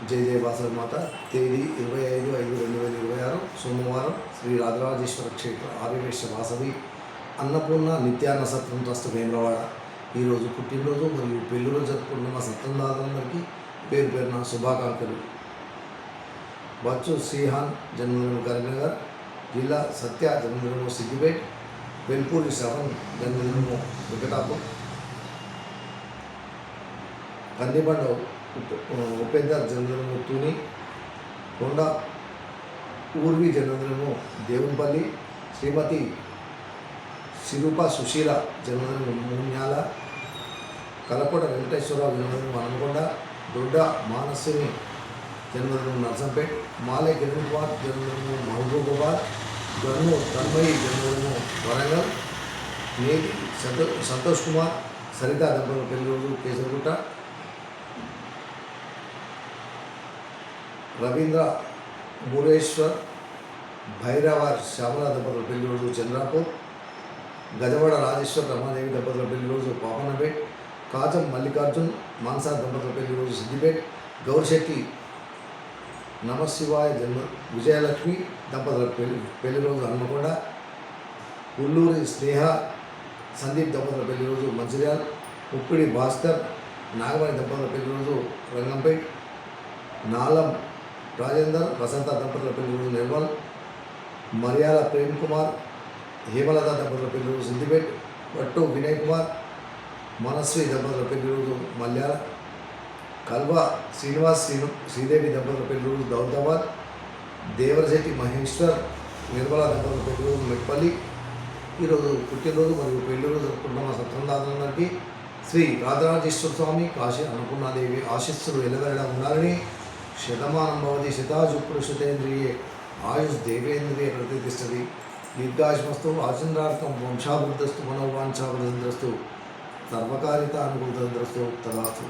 జై జయ వాసవి మాత. తేదీ 25/5/2026 సోమవారం. శ్రీ రాజరాజేశ్వర క్షేత్ర ఆర్యవేశ్య వాసవి అన్నపూర్ణ నిత్యాన్న సత్రం ట్రస్ట్ వేములవాడ ఈరోజు పుట్టినరోజు మరియు పెళ్లిరోజు జరుపుకుంటున్న మా సత్రందారులందరికీ పేరు పేరున శుభాకాంక్షలు. బచ్చు శ్రీహాన్ జన్మదినం కరీంనగర్ జిల్లా, సత్య జన్మదినము సిద్దిపేట్, వెల్పూరి శ్రవణ్ జన్మదినము వెంకటాపూర్, కందిబండ ఉపేందర్ జన్మదినము తూని, కొండ ఊర్వి జన్మదినము దేవునిపల్లి, శ్రీమతి శిరూప సుశీల జన్మదినము మున్యాల, కలకోట వెంకటేశ్వరరావు జన్మదినము హనుమకొండ, దొడ్డ మానసిని జన్మదినము నర్సంపేట్, మాలే కిరణ్ కుమార్ జన్మదినము మహబూబాబాద్, గన్ను తన్మయి జన్మదినము వరంగల్, నేటి సంతోష్ కుమార్ సరిత దంపతుల పెళ్లిరోజు కేసరగుట్ట, రవీంద్ర మురేశ్వర్ భైరవర్ శ్యామల దంపతుల పెళ్లిరోజు చంద్రాపూర్, గజవాడ రాజేశ్వర్ రమాదేవి దంపతుల పెళ్లిరోజు పాపన్నపేట్, కాజం మల్లికార్జున్ మాన్సా దంపతుల పెళ్లిరోజు సిద్దిపేట్, గౌరిశెట్టి నమశివాయ విజయలక్ష్మి దంపతుల పెళ్లిరోజు హనుమకొండ, ఉల్లూరి స్నేహ సందీప్ దంపతుల పెళ్లిరోజు మంచిర్యాల్, ఉప్పిడి భాస్కర్ నాగమణి దంపతుల పెళ్లిరోజు రంగంపేట్, నాలం రాజేందర్ వసంత దంపతుల పెళ్లిరోజు నిర్మల్, మరియాల ప్రేమ్ కుమార్ హేమలత దంపతుల పెళ్లిరోజు సిద్దిపేట్, పట్టు వినయ్ కుమార్ మనశ్రీ దంపతుల పెళ్లిరోజు మల్యాల, కల్వ శ్రీనివాస్ శ్రీదేవి దంపతుల పెళ్లిరోజు దౌలతాబాద్, దేవరశెట్టి మహేశ్వర్ నిర్మల దంపతుల పెళ్లిరోజు మెట్పల్లి. ఈరోజు పుట్టినరోజు మరియు పెళ్లిరోజు జరుపుకుంటున్న సత్రందారులందరికీ శ్రీ రాజరాజేశ్వర స్వామి కాశీ అన్నపూర్ణాదేవి ఆశీస్సులు ఎల్లవేళ ఉండాలని, శతమానం భవతి శతాజు పురుషతేంద్రియే ఆయుష్ దేవేంద్రియ ప్రతిష్టతి, దీర్ఘాయుష్మస్తు ఆచంద్రార్థం వంశాభివృద్ధస్తు మనోవాంఛాభివృద్ధిస్తు సర్వకారిత అనుకూలతస్తు తదాస్తు.